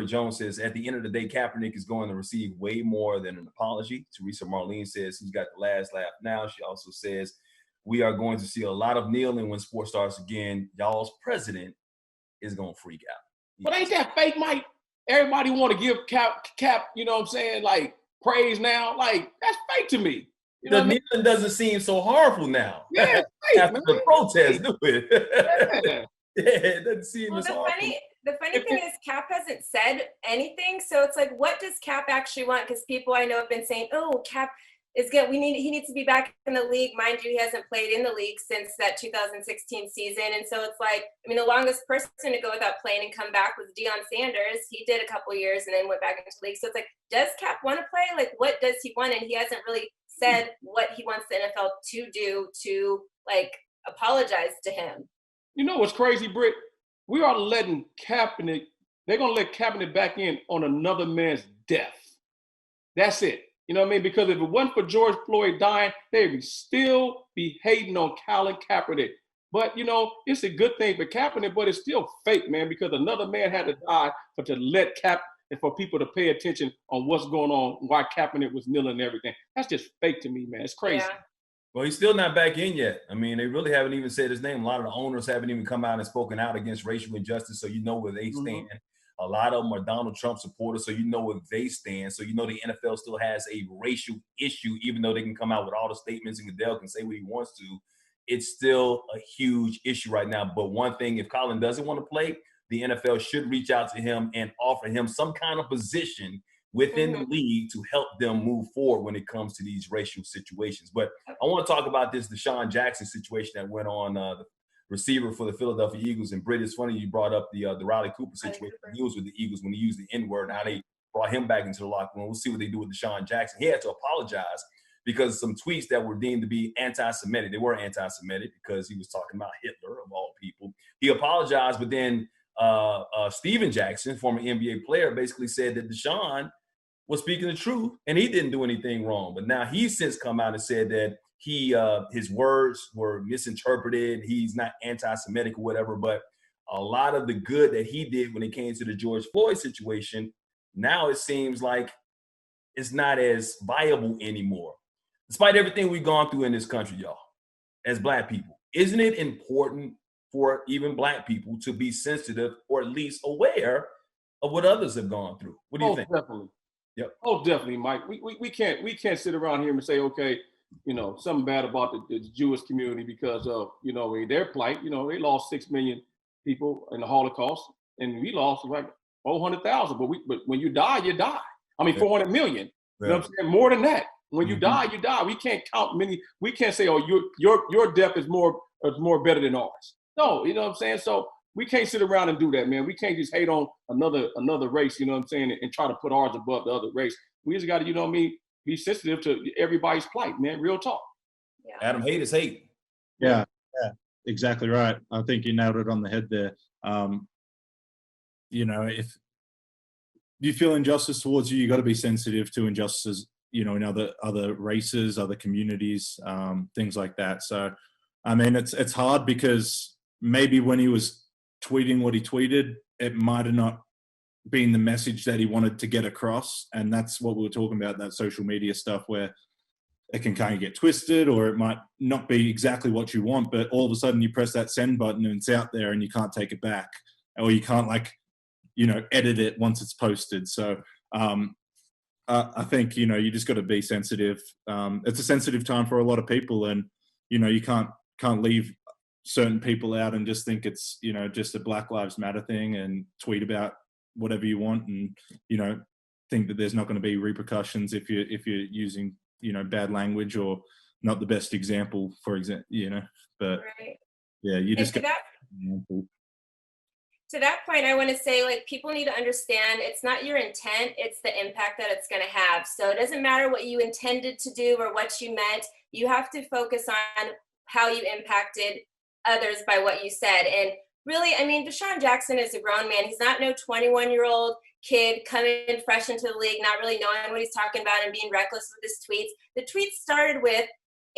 Jones says, at the end of the day, Kaepernick is going to receive way more than an apology. Teresa Marlene says, who's got the last laugh now? She also says, we are going to see a lot of kneeling when sports starts again. Y'all's president is going to freak out. But ain't that fake, Mike? Everybody want to give Cap, you know what I'm saying, like, praise now. Like, that's fake to me. You know the kneeling doesn't seem so harmful now. Yeah, fake, after the protest, do it. Yeah. It doesn't seem as harmful. The funny thing is Cap hasn't said anything, so it's like, what does Cap actually want? Because people I know have been saying, oh, Cap is good. He needs to be back in the league. Mind you, he hasn't played in the league since that 2016 season. And so it's like, I mean, the longest person to go without playing and come back was Deion Sanders. He did a couple years and then went back into the league. So it's like, does Cap want to play? Like, what does he want? And he hasn't really said what he wants the NFL to do to, like, apologize to him. You know what's crazy, Britt? We are letting Kaepernick, they're going to let Kaepernick back in on another man's death. That's it. You know what I mean? Because if it wasn't for George Floyd dying, they would still be hating on Colin Kaepernick. But, you know, it's a good thing for Kaepernick, but it's still fake, man, because another man had to die to let and for people to pay attention on what's going on, why Kaepernick was kneeling and everything. That's just fake to me, man. It's crazy. Yeah. Well, he's still not back in yet. I mean, they really haven't even said his name. A lot of the owners haven't even come out and spoken out against racial injustice, so you know where they stand. A lot of them are Donald Trump supporters, so you know where they stand. So you know the NFL still has a racial issue, even though they can come out with all the statements and Goodell can say what he wants to. It's still a huge issue right now. But one thing, if Colin doesn't want to play, the NFL should reach out to him and offer him some kind of position within the league to help them move forward when it comes to these racial situations. But I want to talk about this DeSean Jackson situation that went on, the receiver for the Philadelphia Eagles. And Britt, it's funny you brought up the Riley Cooper situation. He was with the Eagles when he used the N-word and how they brought him back into the locker room. We'll see what they do with DeSean Jackson. He had to apologize because of some tweets that were deemed to be anti-Semitic. They were anti-Semitic because he was talking about Hitler, of all people. He apologized, but then Steven Jackson, former NBA player, basically said that DeSean was speaking the truth and he didn't do anything wrong. But now he's since come out and said that his words were misinterpreted. He's not anti-Semitic or whatever, but a lot of the good that he did when it came to the George Floyd situation, now it seems like it's not as viable anymore. Despite everything we've gone through in this country, y'all, as Black people, isn't it important for even Black people to be sensitive or at least aware of what others have gone through? What do you think? Definitely. Yep. Oh, definitely, Mike. We can't sit around here and say, okay, you know, something bad about the Jewish community because of, you know, their plight. You know, they lost 6 million people in the Holocaust, and we lost like 400,000. But when you die, you die. I mean, 400 million. You know what I'm saying? More than that. When you die, you die. We can't count many. We can't say, oh, your death is more better than ours. No, you know what I'm saying? So we can't sit around and do that, man. We can't just hate on another race, you know what I'm saying, and try to put ours above the other race. We just got to, you know what I mean, be sensitive to everybody's plight, man. Real talk. Yeah. Adam, hate is hate. Yeah, exactly right. I think you nailed it on the head there. You know, if you feel injustice towards you got to be sensitive to injustices, you know, in other races, other communities, things like that. So, I mean, it's hard because maybe when he was tweeting what he tweeted, it might have not been the message that he wanted to get across. And that's what we were talking about, that social media stuff where it can kind of get twisted or it might not be exactly what you want, but all of a sudden you press that send button and it's out there and you can't take it back, or you can't, like, you know, edit it once it's posted. So I think, you know, you just got to be sensitive. It's a sensitive time for a lot of people, and, you know, you can't leave certain people out and just think it's, you know, just a Black Lives Matter thing and tweet about whatever you want and, you know, think that there's not going to be repercussions if you're using, you know, bad language or not the best example, for example, you know. But yeah, you just to that point, I want to say, like, people need to understand it's not your intent, it's the impact that it's going to have. So it doesn't matter what you intended to do or what you meant. You have to focus on how you impacted others by what you said. And really, I mean, DeSean Jackson is a grown man. He's not no 21-year-old kid coming fresh into the league, not really knowing what he's talking about and being reckless with his tweets. The tweet started with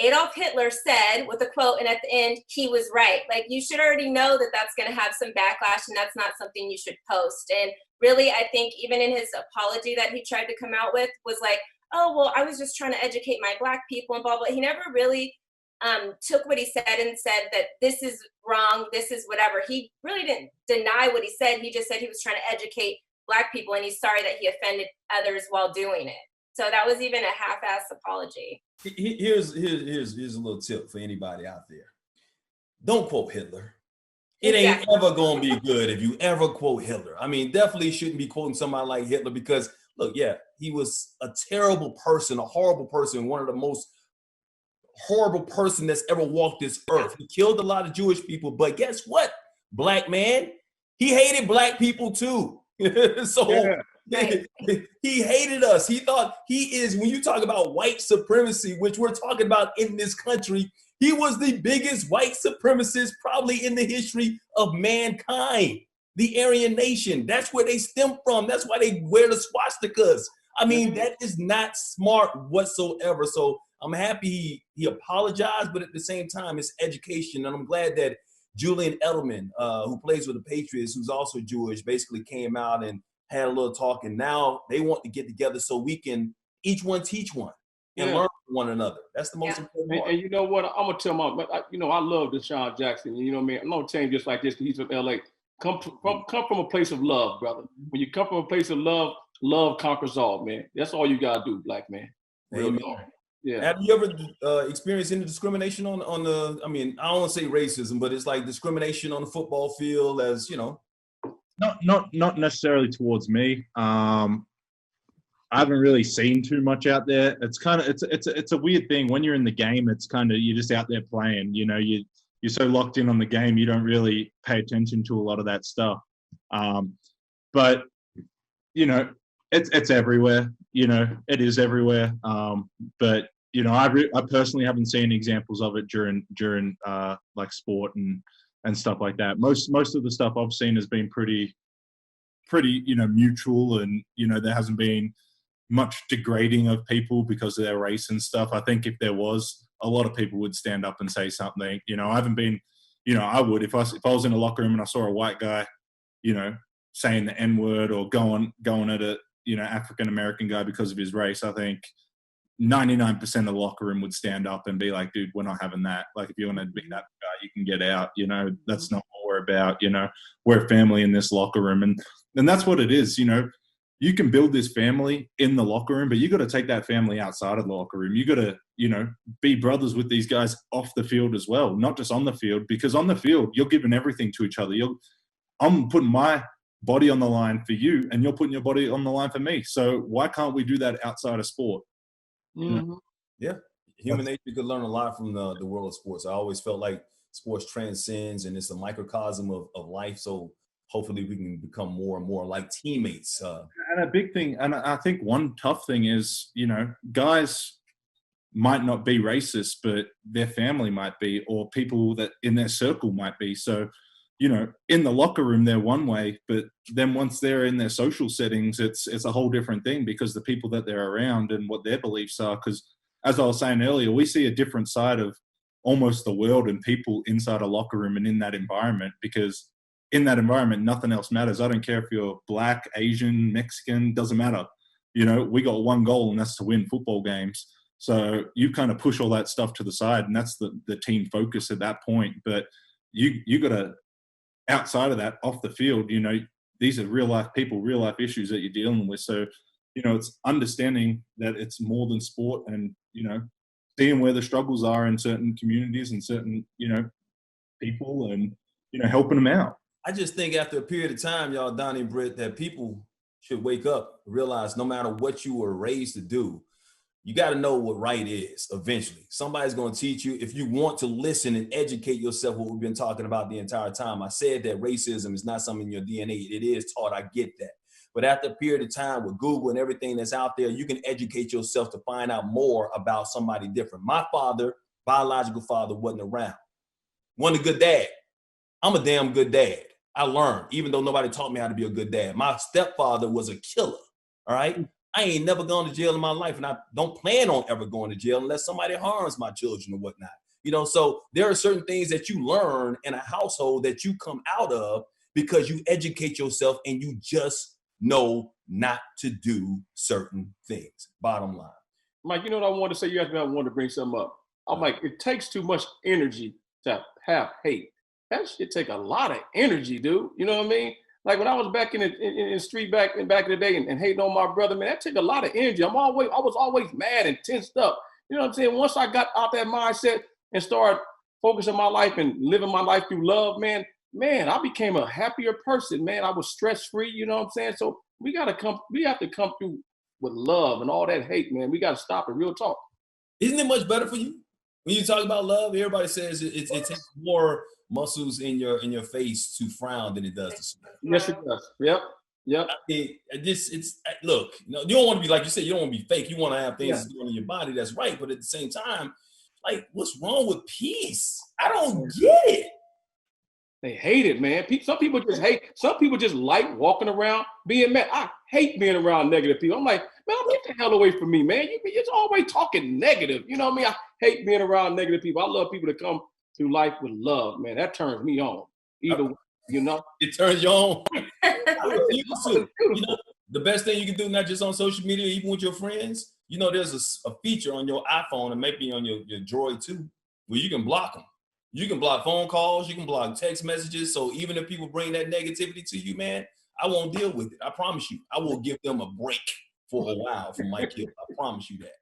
Adolf Hitler said with a quote, and at the end, he was right. Like, you should already know that that's going to have some backlash, and that's not something you should post. And really, I think even in his apology that he tried to come out with was like, oh, well, I was just trying to educate my Black people and blah, blah. He never really took what he said and said that this is wrong, this is whatever. He really didn't deny what he said. He just said he was trying to educate Black people, and he's sorry that he offended others while doing it. So that was even a half-assed apology. Here's a little tip for anybody out there. Don't quote Hitler. It ain't ever gonna be good if you ever quote Hitler. I mean, definitely shouldn't be quoting somebody like Hitler because, look, yeah, he was a terrible person, a horrible person, one of the most horrible person that's ever walked this earth. He killed a lot of Jewish people, but guess what, Black man? He hated Black people too. So Right. he hated us. He thought he is, when you talk about white supremacy, which we're talking about in this country, he was the biggest white supremacist probably in the history of mankind. The Aryan nation, that's where they stem from. That's why they wear the swastikas. I mean, that is not smart whatsoever. So I'm happy he apologized, but at the same time, it's education. And I'm glad that Julian Edelman, who plays with the Patriots, who's also Jewish, basically came out and had a little talk. And now they want to get together so we can each one teach one and learn from one another. That's the most important part. And you know what? I'm going to tell my, I love DeSean Jackson. You know what I mean? I'm going to tell him just like this because he's from LA. Come from a place of love, brother. When you come from a place of love, love conquers all, man. That's all you got to do, Black man. Amen. Yeah. Have you ever experienced any discrimination on the, I mean, I don't want to say racism, but it's like discrimination on the football field as, you know? Not necessarily towards me. I haven't really seen too much out there. It's kind of, it's a weird thing. When you're in the game, it's kind of, you're just out there playing, you know, you're so locked in on the game, you don't really pay attention to a lot of that stuff. But, you know, it's everywhere, you know, it is everywhere. But, you know, I personally haven't seen examples of it during like sport and stuff like that. Most of the stuff I've seen has been pretty, you know, mutual, and, you know, there hasn't been much degrading of people because of their race and stuff. I think if there was, a lot of people would stand up and say something. You know, I haven't been, you know, I would if I was in a locker room and I saw a white guy, you know, saying the N-word or going at a, you know, African-American guy because of his race, I think 99% of the locker room would stand up and be like, dude, we're not having that. Like, if you want to be that guy, you can get out. You know, that's not what we're about. You know, we're a family in this locker room. And that's what it is. You know, you can build this family in the locker room, but you got to take that family outside of the locker room. You got to, you know, be brothers with these guys off the field as well, not just on the field, because on the field, you're giving everything to each other. I'm putting my body on the line for you, and you're putting your body on the line for me. So why can't we do that outside of sport? Mm-hmm. Yeah. Human nature could learn a lot from the world of sports. I always felt like sports transcends and it's a microcosm of life. So hopefully we can become more and more like teammates. And a big thing, and I think one tough thing is, you know, guys might not be racist, but their family might be, or people that in their circle might be. So, you know, in the locker room, they're one way, but then once they're in their social settings, it's a whole different thing because the people that they're around and what their beliefs are. Because as I was saying earlier, we see a different side of almost the world and people inside a locker room and in that environment, because in that environment, nothing else matters. I don't care if you're Black, Asian, Mexican, doesn't matter. You know, we got one goal, and that's to win football games. So you kind of push all that stuff to the side, and that's the team focus at that point. But you got to, outside of that, off the field, you know, these are real life people, real life issues that you're dealing with. So, you know, it's understanding that it's more than sport, and, you know, seeing where the struggles are in certain communities and certain, you know, people, and, you know, helping them out. I just think after a period of time, y'all, Donny and Britt, that people should wake up, realize no matter what you were raised to do, you got to know what right is eventually. Somebody's going to teach you if you want to listen and educate yourself, what we've been talking about the entire time. I said that racism is not something in your DNA. It is taught. I get that. But after a period of time with Google and everything that's out there, you can educate yourself to find out more about somebody different. My father, biological father, wasn't around. Wasn't a good dad. I'm a damn good dad. I learned, even though nobody taught me how to be a good dad. My stepfather was a killer, all right? I ain't never gone to jail in my life, and I don't plan on ever going to jail unless somebody harms my children or whatnot. You know, so there are certain things that you learn in a household that you come out of because you educate yourself and you just know not to do certain things. Bottom line. Mike, you know what I wanted to say? You asked me, I wanted to bring something up. I'm like, it takes too much energy to have hate. That shit take a lot of energy, dude. You know what I mean? Like when I was back in the street back in the day and hating on my brother, man, that took a lot of energy. I was always mad and tensed up. You know what I'm saying? Once I got out that mindset and started focusing my life and living my life through love, man, I became a happier person, man. I was stress-free, you know what I'm saying? So we have to come through with love and all that hate, man. We got to stop it, real talk. Isn't it much better for you? When you talk about love, everybody says it takes more muscles in your face to frown than it does to smile. Yes, it does. Yep. I mean, look, you don't want to be, like you said, you don't want to be fake. You want to have things going in your body that's right, but at the same time, like, what's wrong with peace? I don't get it. They hate it, man. Some people just hate. Some people just like walking around being mad. I hate being around negative people. I'm like, man, get the hell away from me, man. You're always talking negative. You know what I mean? I hate being around negative people. I love people to come through life with love, man. That turns me on. Either way, you know. It turns you on. You know, the best thing you can do, not just on social media, even with your friends, you know, there's a feature on your iPhone and maybe on your Droid too, where you can block them. You can block phone calls, you can block text messages. So even if people bring that negativity to you, man, I won't deal with it. I promise you. I will give them a break for a while from Mike Hill. I promise you that.